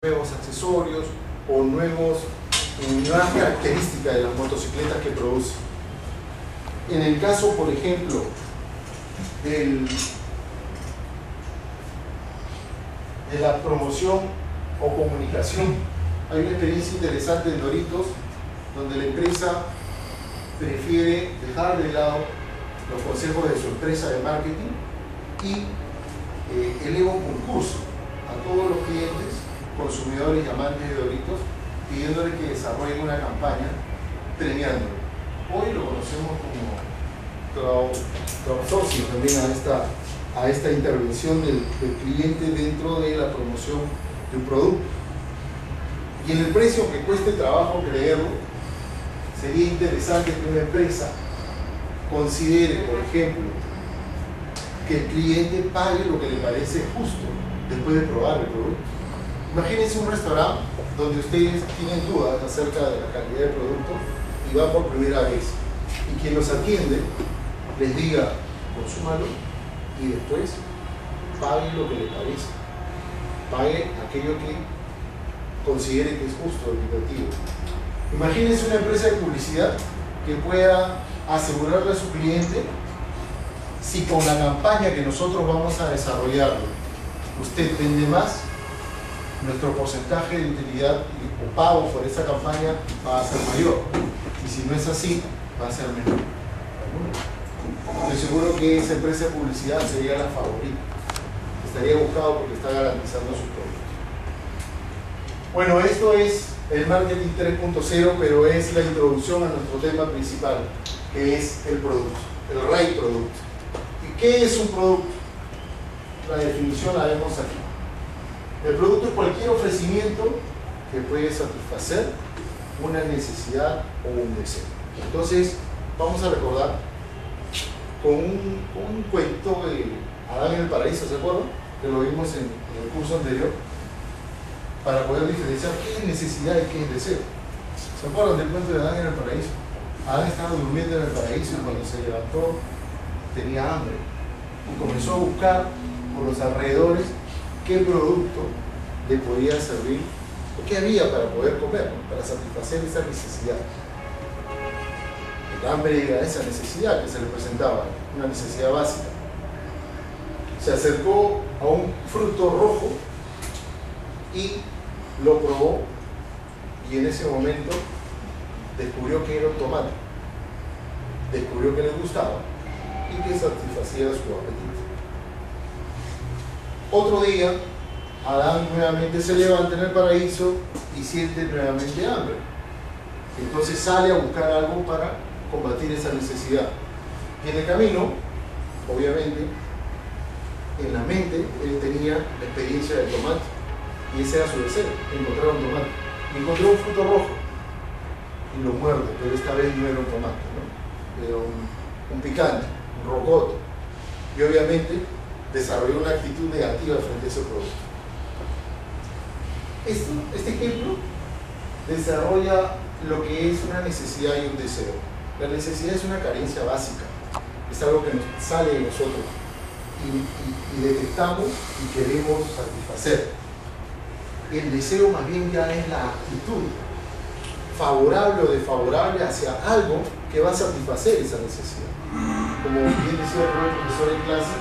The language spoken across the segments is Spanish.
nuevos accesorios o nuevas características de las motocicletas que produce. En el caso, por ejemplo, de la promoción o comunicación, hay una experiencia interesante en Doritos donde la empresa prefiere dejar de lado los consejos de su empresa de marketing y eleva un concurso a todos los clientes, consumidores y amantes de Doritos, pidiéndole que desarrollen una campaña premiándolo. Hoy lo conocemos como crowdsourcing también a esta intervención del cliente dentro de la promoción de un producto. Y en el precio que cueste trabajo creerlo, sería interesante que una empresa considere, por ejemplo, que el cliente pague lo que le parece justo después de probar el producto. Imagínense un restaurante donde ustedes tienen dudas acerca de la calidad del producto y van por primera vez, y quien los atiende les diga consúmalo y después pague lo que le parece, pague aquello que considere que es justo, equitativo. Imagínense una empresa de publicidad que pueda asegurarle a su cliente: si con la campaña que nosotros vamos a desarrollar usted vende más, nuestro porcentaje de utilidad o pago por esa campaña va a ser mayor, y si no es así, va a ser menor. Estoy seguro que esa empresa de publicidad sería la favorita, estaría buscado porque está garantizando sus productos. Bueno, esto es el marketing 3.0, pero es la introducción a nuestro tema principal, que es el producto, el right producto. ¿Y qué es un producto? La definición la vemos aquí. El producto es cualquier ofrecimiento que puede satisfacer una necesidad o un deseo. Entonces, vamos a recordar con un cuento de Adán en el paraíso, ¿se acuerdan? Que lo vimos en el curso anterior, para poder diferenciar qué es necesidad y qué es deseo. ¿Se acuerdan del cuento de Adán en el paraíso? Adán estaba durmiendo en el paraíso y cuando se levantó tenía hambre y comenzó a buscar por los alrededores qué producto le podía servir o qué había para poder comer, ¿no? Para satisfacer esa necesidad. El hambre era esa necesidad que se le presentaba, una necesidad básica. Se acercó a un fruto rojo y lo probó, y en ese momento descubrió que era un tomate, descubrió que le gustaba y que satisfacía su apetito. Otro día, Adán nuevamente se levanta en el paraíso y siente nuevamente hambre. Entonces sale a buscar algo para combatir esa necesidad. Y en el camino, obviamente, en la mente, él tenía la experiencia del tomate. Y ese era su deseo, encontrar un tomate. Y encontró un fruto rojo y lo muerde, pero esta vez no era un tomate, ¿no? Era un picante, un rocoto. Y obviamente desarrolló una actitud negativa frente a ese producto. Este ejemplo desarrolla lo que es una necesidad y un deseo. La necesidad es una carencia básica, es algo que nos sale de nosotros y detectamos y queremos satisfacer. El deseo más bien ya es la actitud favorable o desfavorable hacia algo que va a satisfacer esa necesidad. Como bien decía el profesor en clase,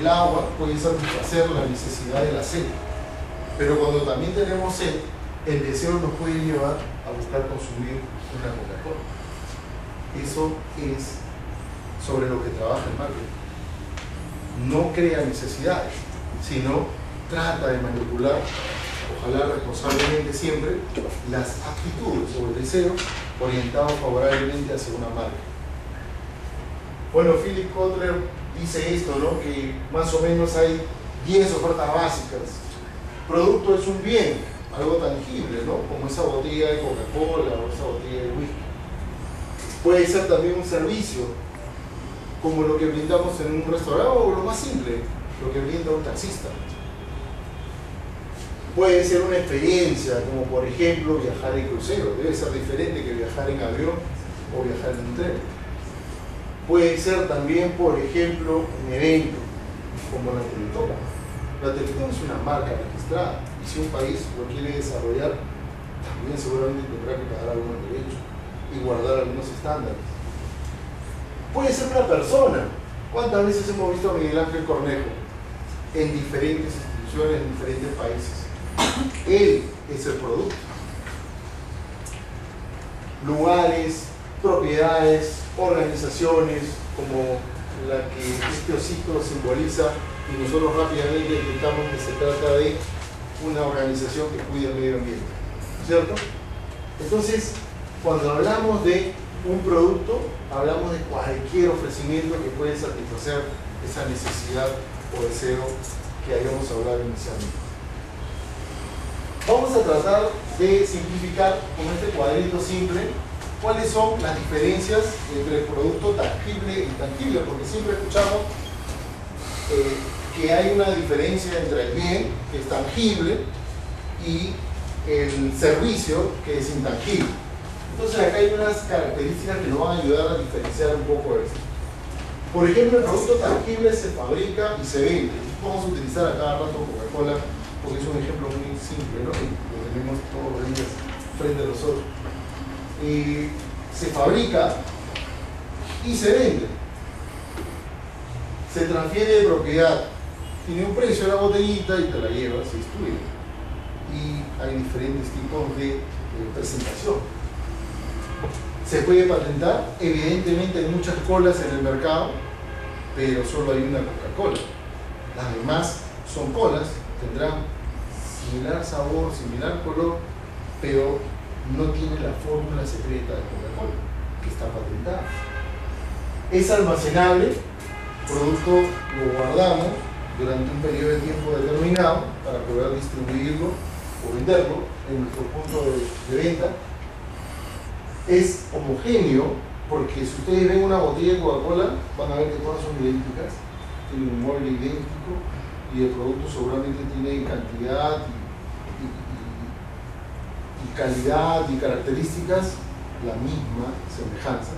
el agua puede satisfacer la necesidad de la sed, pero cuando también tenemos sed, el deseo nos puede llevar a buscar consumir una Coca-Cola. Eso es sobre lo que trabaja el marketing. No crea necesidades, sino trata de manipular, ojalá responsablemente siempre, las actitudes o el deseo orientado favorablemente hacia una marca. Bueno, Philip Kotler dice esto, ¿no? Que más o menos hay 10 ofertas básicas. Producto es un bien, algo tangible, ¿no? Como esa botella de Coca-Cola o esa botella de whisky. Puede ser también un servicio, como lo que brindamos en un restaurante, o lo más simple, lo que brinda un taxista. Puede ser una experiencia, como por ejemplo viajar en crucero. Debe ser diferente que viajar en avión o viajar en un tren. Puede ser también, por ejemplo, un evento, como la Teletón. La Teletón es una marca registrada Y si un país lo quiere desarrollar, también seguramente tendrá que pagar algunos derechos y guardar algunos estándares. Puede ser una persona. ¿Cuántas veces hemos visto a Miguel Ángel Cornejo en diferentes instituciones, en diferentes países? Él es el producto. Lugares, propiedades, organizaciones como la que este osito simboliza, y nosotros rápidamente detectamos que se trata de una organización que cuida el medio ambiente, ¿cierto? Entonces, cuando hablamos de un producto, hablamos de cualquier ofrecimiento que puede satisfacer esa necesidad o deseo que habíamos hablado inicialmente. Vamos a tratar de simplificar con este cuadrito simple cuáles son las diferencias entre el producto tangible e intangible, porque siempre escuchamos que hay una diferencia entre el bien, que es tangible, y el servicio, que es intangible. Entonces acá hay unas características que nos van a ayudar a diferenciar un poco esto. Por ejemplo, el producto tangible se fabrica y se vende. Vamos a utilizar a cada rato Coca-Cola porque es un ejemplo muy simple, ¿no? Y lo tenemos todos los días frente a nosotros. Se fabrica y se vende. Se transfiere de propiedad. Tiene un precio la botellita y te la llevas y es tuya. Y hay diferentes tipos de presentación. Se puede patentar, evidentemente hay muchas colas en el mercado, pero solo hay una Coca-Cola. Las demás son colas, tendrán similar sabor, similar color, pero no tiene la fórmula secreta de Coca-Cola, que está patentada. Es almacenable, el producto lo guardamos durante un periodo de tiempo determinado para poder distribuirlo o venderlo en nuestro punto de venta. Es homogéneo, porque si ustedes ven una botella de Coca-Cola, van a ver que todas son idénticas, tienen un molde idéntico y el producto seguramente tiene cantidad y calidad y características la misma semejanza.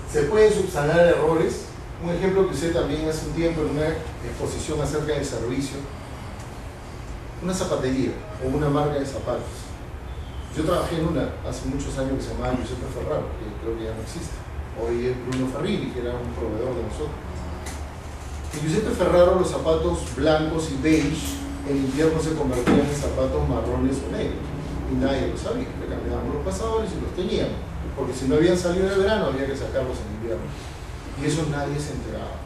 Se pueden subsanar errores. Un ejemplo que usé también hace un tiempo en una exposición acerca del servicio: una zapatería o una marca de zapatos. Yo trabajé en una hace muchos años que se llamaba Giuseppe Ferraro, que creo que ya no existe. Hoy es Bruno Ferrini, que era un proveedor de nosotros. En Giuseppe Ferraro los zapatos blancos y beige en invierno se convertían en zapatos marrones o negros. Y nadie lo sabía. Le cambiábamos los pasadores y los teníamos. Porque si no habían salido en el verano había que sacarlos en invierno. Y eso nadie se enteraba.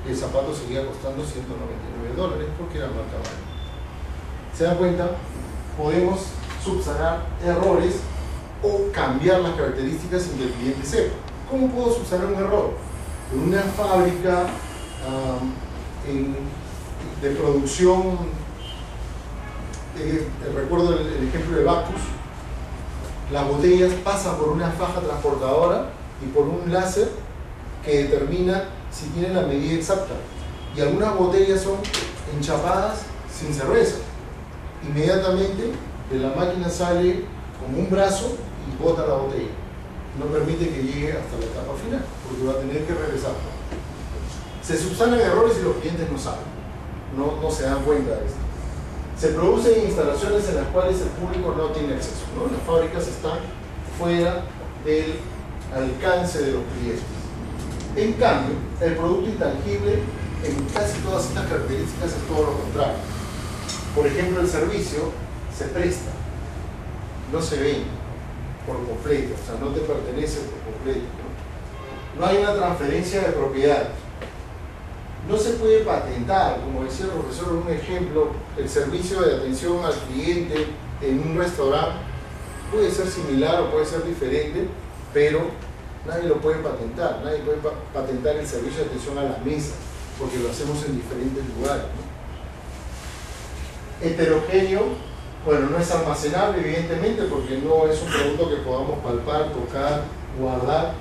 El zapato seguía costando $199 porque era marca Bali. ¿Se dan cuenta? Podemos subsanar errores o cambiar las características sin que el cliente sepa. ¿Cómo puedo subsanar un error? En una fábrica de producción, recuerdo el ejemplo de Bacchus, las botellas pasan por una faja transportadora y por un láser que determina si tienen la medida exacta. Y algunas botellas son enchapadas sin cerveza. Inmediatamente de la máquina sale como un brazo y bota la botella. No permite que llegue hasta la etapa final, porque va a tener que regresar. Se subsanan errores y los clientes no saben, no se dan cuenta de esto. Se producen instalaciones en las cuales el público no tiene acceso, ¿no? Las fábricas están fuera del alcance de los clientes. En cambio, el producto intangible, en casi todas estas características, es todo lo contrario. Por ejemplo, el servicio se presta, no se vende por completo, o sea, no te pertenece por completo, ¿no? No hay una transferencia de propiedad. No se puede patentar, como decía el profesor en un ejemplo, el servicio de atención al cliente en un restaurante puede ser similar o puede ser diferente, pero nadie lo puede patentar. Nadie puede patentar el servicio de atención a la mesa, porque lo hacemos en diferentes lugares, ¿no? Heterogéneo, bueno, no es almacenable evidentemente porque no es un producto que podamos palpar, tocar, guardar.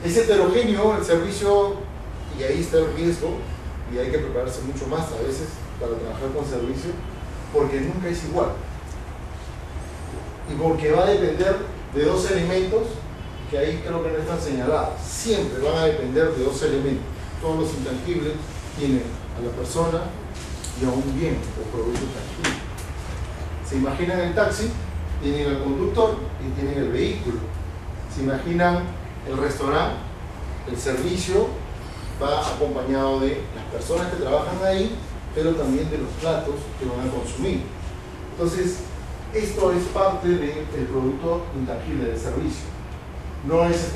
Es heterogéneo el servicio y ahí está el riesgo, y hay que prepararse mucho más a veces para trabajar con servicio, porque nunca es igual. Y porque va a depender de dos elementos que ahí creo que no están señalados. Siempre van a depender de dos elementos. Todos los intangibles tienen a la persona y a un bien o producto tangible. ¿Se imaginan el taxi? Tienen el conductor y tienen el vehículo. ¿Se imaginan el restaurante? El servicio va acompañado de las personas que trabajan ahí, pero también de los platos que van a consumir. Entonces, esto es parte del producto intangible del servicio. No es